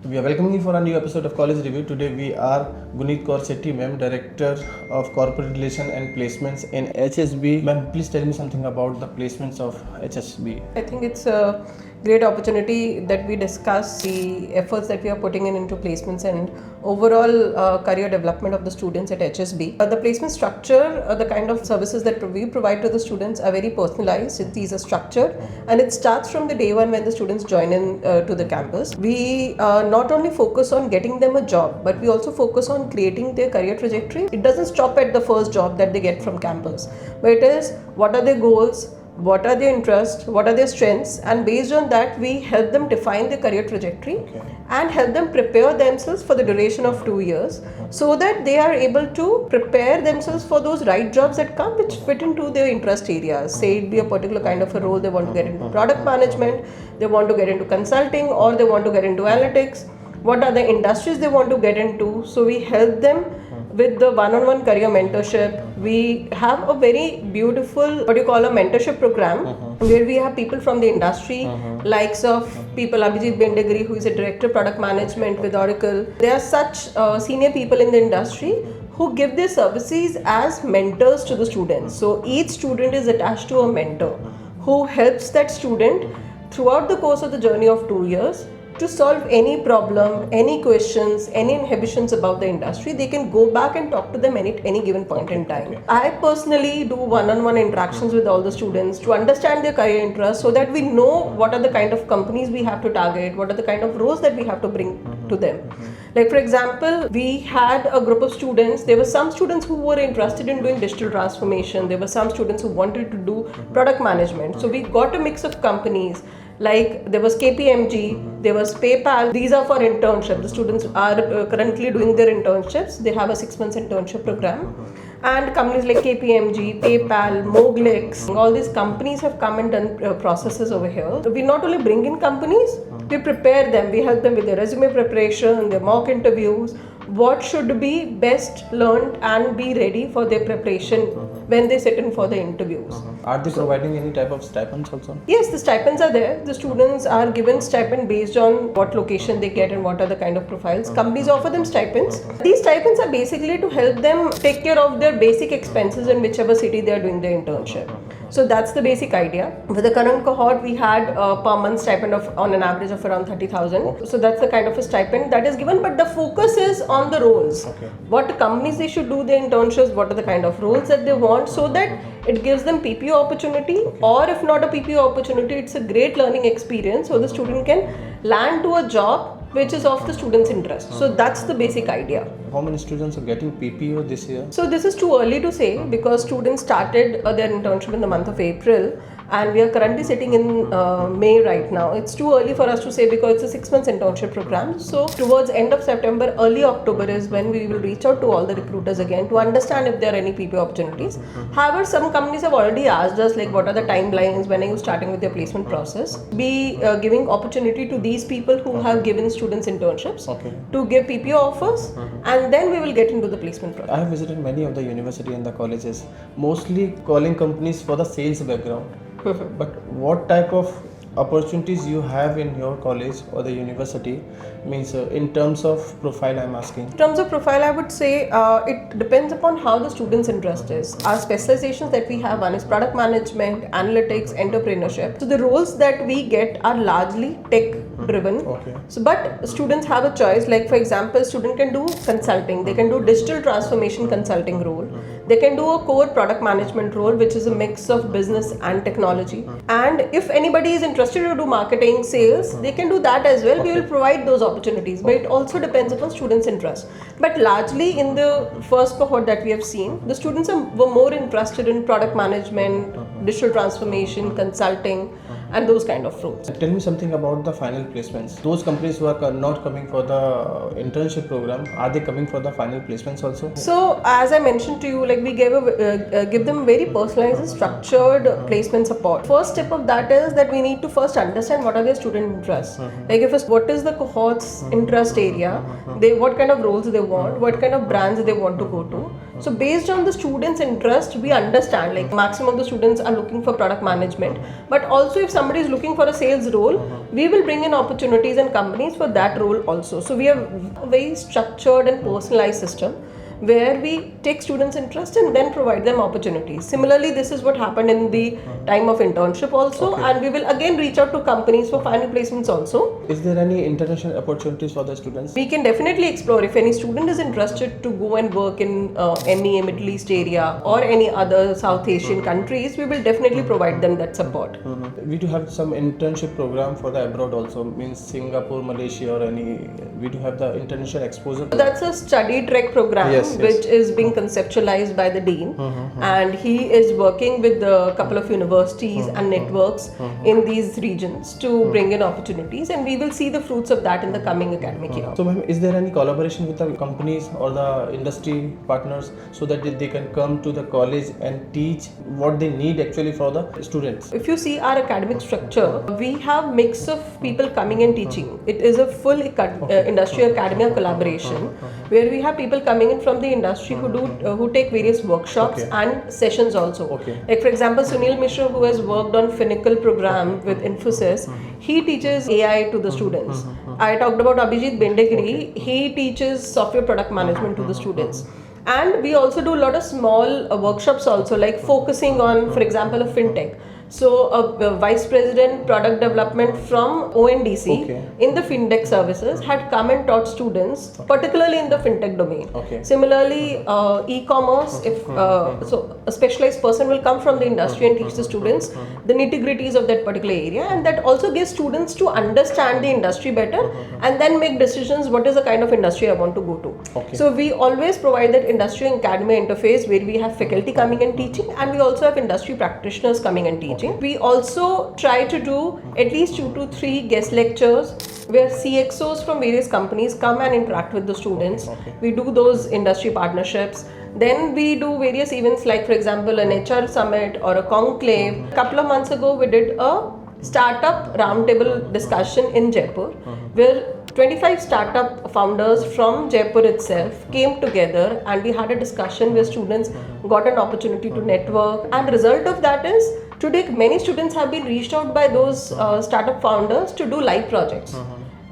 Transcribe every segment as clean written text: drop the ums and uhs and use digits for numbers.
We are welcoming you for a new episode of College Review. Today we are Guneet Kaur Shetty, ma'am, Director of Corporate Relation and Placements in HSB. Ma'am, please tell me something about the placements of HSB. I think it's a great opportunity that we discuss the efforts that we are putting in into placements and overall career development of the students at HSB. The placement structure, the kind of services that we provide to the students are very personalized. These are structured and it starts from the day one when the students join in to the campus. We not only focus on getting them a job, but we also focus on creating their career trajectory. It doesn't stop at the first job that they get from campus, but it is what are their goals, what are their interests, what are their strengths, and based on that we help them define their career trajectory and help them prepare themselves for the duration of 2 years so that they are able to prepare themselves for those right jobs that come which fit into their interest areas. Say it be a particular kind of a role, they want to get into product management, they want to get into consulting, or they want to get into analytics. What are the industries they want to get into? So we help them with the one-on-one career mentorship. We have a very beautiful, what you call a mentorship program, where we have people from the industry, likes of people, Abhijit Bendegri, who is a director of product management with Oracle. There are such senior people in the industry who give their services as mentors to the students. So each student is attached to a mentor who helps that student throughout the course of the journey of 2 years to solve any problem, any questions, any inhibitions about the industry. They can go back and talk to them at any given point in time. I personally do one-on-one interactions with all the students to understand their career interests so that we know what are the kind of companies we have to target, what are the kind of roles that we have to bring to them. Like for example, we had a group of students. There were some students who were interested in doing digital transformation. There were some students who wanted to do product management. So we got a mix of companies. Like there was KPMG, there was PayPal. These are for internships. The students are currently doing their internships. They have a 6 months internship program. And companies like KPMG, PayPal, Moglix, all these companies have come and done processes over here. We not only bring in companies, we prepare them. We help them with their resume preparation, their mock interviews, what should be best learned and be ready for their preparation when they sit in for the interviews. Are they providing any type of stipends also? Yes, the stipends are there. The students are given stipend based on what location they get and what are the kind of profiles. Companies offer them stipends. These stipends are basically to help them take care of their basic expenses in whichever city they are doing their internship. So that's the basic idea. For the current cohort, we had a per month stipend of on an average of around 30,000. So that's the kind of a stipend that is given, but the focus is on the roles. What companies they should do their internships, what are the kind of roles that they want, so that it gives them PPO opportunity, or if not a PPO opportunity, it's a great learning experience so the student can land to a job which is of the student's interest. So that's the basic idea. How many students are getting PPO this year? So this is too early to say because students started their internship in the month of April and we are currently sitting in May right now. It's too early for us to say because it's a 6 months internship program. So towards end of September, early October is when we will reach out to all the recruiters again to understand if there are any PPO opportunities. However, some companies have already asked us like what are the timelines, when are you starting with your placement process. Be giving opportunity to these people who have given students internships to give PPO offers and then we will get into the placement process. I have visited many of the university and the colleges, mostly calling companies for the sales background. But what type of opportunities you have in your college or the university means in terms of profile I'm asking? In terms of profile, I would say it depends upon how the student's interest is. Our specializations that we have, one is product management, analytics, entrepreneurship. So the roles that we get are largely tech driven. So but students have a choice, like for example, student can do consulting, they can do digital transformation consulting role, they can do a core product management role which is a mix of business and technology, and if anybody is interested to do marketing, sales, they can do that as well. We will provide those opportunities, but it also depends upon students' interest. But largely in the first cohort that we have seen, the students were more interested in product management, digital transformation, consulting, and those kind of roles. Tell me something about the final placements. Those companies who are not coming for the internship program, are they coming for the final placements also? So as I mentioned to you, like we give them very personalized, structured placement support. First step of that is that we need to first understand what are their student interests. Like what is the cohort's interest area, what kind of roles they want, what kind of brands they want to go to. So based on the students' interest, we understand like maximum of the students are looking for product management, but also if somebody is looking for a sales role, we will bring in opportunities and companies for that role also. So we have a very structured and personalized system where we take students' interest and then provide them opportunities. Similarly, this is what happened in the time of internship also, and we will again reach out to companies for final placements also. Is there any international opportunities for the students? We can definitely explore if any student is interested to go and work in any Middle East area or any other South Asian countries, we will definitely provide them that support. We do have some internship program for the abroad also, means Singapore, Malaysia, or any. We do have the international exposure. That's a study trek program, Yes. which is being conceptualized by the dean, and he is working with a couple of universities and networks in these regions to bring in opportunities, and we will see the fruits of that in the coming academic year. So, ma'am, is there any collaboration with the companies or the industry partners so that they can come to the college and teach what they need actually for the students? If you see our academic structure, we have mix of people coming and teaching. It is a full industry academia collaboration where we have people coming in from the industry who take various workshops and sessions also. Like for example, Sunil Mishra, who has worked on Finacle program with Infosys, he teaches AI to the students. I talked about Abhijit Bendegiri, he teaches software product management to the students. And we also do a lot of small workshops also, like focusing on, for example, a fintech. So a vice president product development from ONDC in the fintech services had come and taught students, particularly in the fintech domain. Similarly, e-commerce, if so a specialized person will come from the industry and teach the students the nitty-gritties of that particular area, and that also gives students to understand the industry better and then make decisions what is the kind of industry I want to go to. So we always provide that industry and academia interface where we have faculty coming and teaching, and we also have industry practitioners coming and teaching. We also try to do at least 2 to 3 guest lectures where CXOs from various companies come and interact with the students. We do those industry partnerships. Then we do various events like, for example, an HR summit or a conclave. A couple of months ago, we did a startup roundtable discussion in Jaipur where 25 startup founders from Jaipur itself came together and we had a discussion where students got an opportunity to network, and the result of that is today many students have been reached out by those startup founders to do live projects.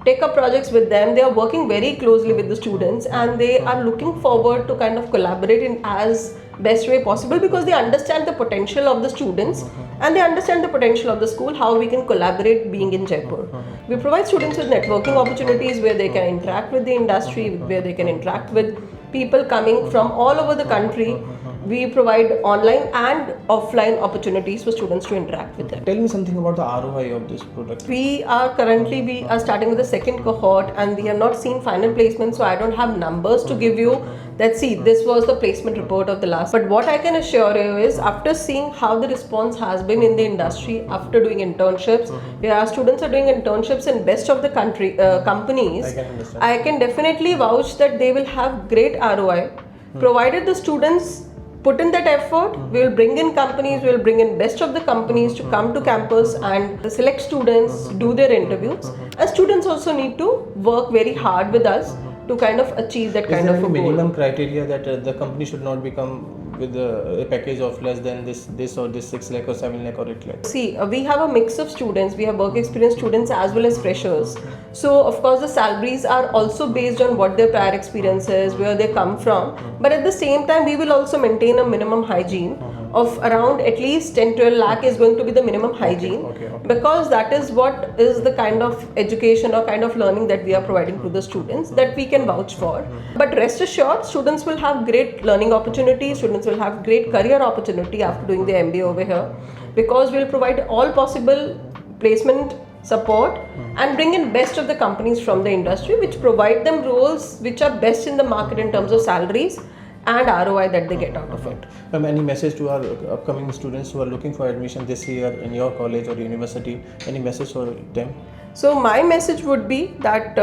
Take up projects with them. They are working very closely with the students and they are looking forward to kind of collaborate in as best way possible because they understand the potential of the students and they understand the potential of the school, how we can collaborate being in Jaipur. We provide students with networking opportunities where they can interact with the industry, where they can interact with people coming from all over the country. We provide online and offline opportunities for students to interact with them. Tell me something about the ROI of this product. We are starting with the second cohort and we have not seen final placement, so I don't have numbers to give you that see this was the placement report of the last. But what I can assure you is after seeing how the response has been in the industry after doing internships, where our students are doing internships in best of the country companies, I can definitely vouch that they will have great ROI provided the students put in that effort. We will bring in companies, we will bring in best of the companies to come to campus and select students, do their interviews. And students also need to work very hard with us to kind of achieve that kind of a goal. Minimum criteria that the company should not become with a package of less than this or this 6 lakh or 7 lakh or 8 lakh? See, we have a mix of students. We have work experience students as well as freshers. So, of course, the salaries are also based on what their prior experience is, where they come from. But at the same time, we will also maintain a minimum hygiene of around at least 10-12 lakh is going to be the minimum hygiene because that is what is the kind of education or kind of learning that we are providing to the students that we can vouch for. But rest assured, students will have great learning opportunities, students will have great career opportunity after doing the MBA over here because we will provide all possible placement support and bring in best of the companies from the industry which provide them roles which are best in the market in terms of salaries and ROI that they get out of it. Any message to our upcoming students who are looking for admission this year in your college or university? Any message for them? So my message would be that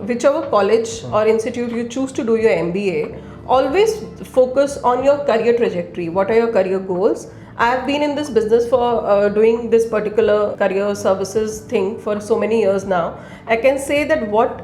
whichever college or institute you choose to do your MBA, always focus on your career trajectory. What are your career goals? I have been in this business for doing this particular career services thing for so many years now. I can say that what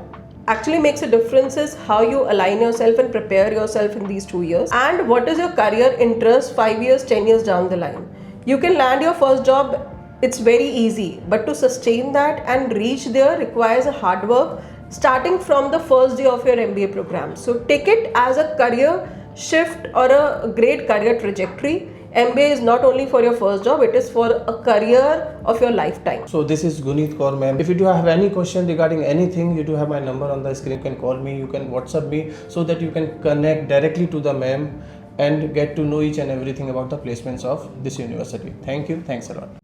actually makes a difference is how you align yourself and prepare yourself in these 2 years, and what is your career interest 5 years, 10 years down the line. You can land your first job, it's very easy, but to sustain that and reach there requires a hard work starting from the first day of your MBA program. So take it as a career shift or a great career trajectory. MBA is not only for your first job, it is for a career of your lifetime. So this is Guneet Kaur ma'am. If you do have any question regarding anything, you do have my number on the screen. You can call me, you can WhatsApp me, so that you can connect directly to the ma'am and get to know each and everything about the placements of this university. Thank you. Thanks a lot.